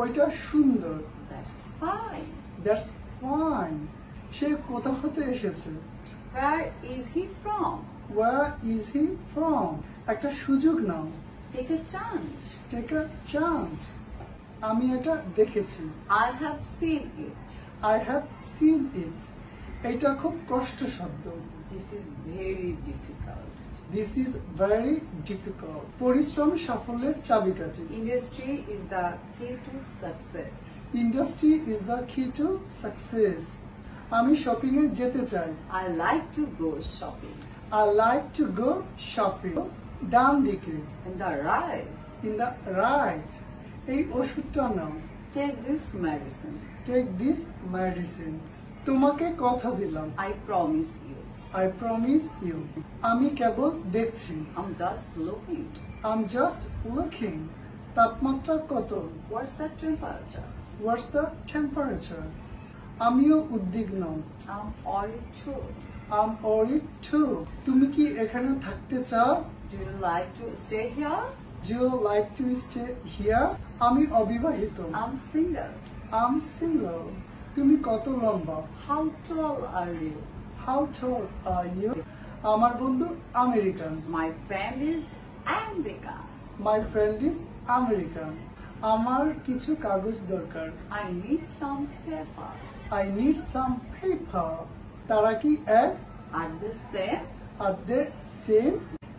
ওইটা সুন্দর। That's fine. That's fine. সে কোথা হতে এসেছে? Where is he from? Where is he from? একটা সুযোগ নাও। Take a chance. Take a chance. আমি এটা দেখেছি। I have seen it. I have seen it. এটা খুব কষ্ট শব্দ। This is very difficult. This is very difficult. পরিশ্রম সাফল্যের চাবিকাঠি। Industry is the key to success. Industry is the key to success. আমি শপিং এ যেতে চাই। I like to go shopping. I like to go shopping. ডান দিকে। In the right, In the right. এই ওষুধটা নাও। take this medicine. Take this medicine. তোমাকে কথা দিলাম। I promise you. I promise you. আমি কেবল দেখছি। I'm just looking. I'm just looking. তাপমাত্রা কত? What's the temperature? What's the temperature? আমিও উদ্বিগ্ন। I'm worried too. I'm worried too. তুমি কি এখানে থাকতে চাও? Do you like to stay here? Do you like to stay here? আমি অবিবাহিত। I'm single. I'm single. তুমি কত লম্বা? How tall are you? How tall are you? আমার বন্ধু American. My friend is American. My friend is American. আমার কিছু কাগজ দরকার। I need some paper. I need some paper. তারা কি এক? Are they same? Are they same?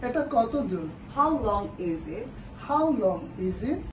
এটা কত দূর? How long is it? How long is it?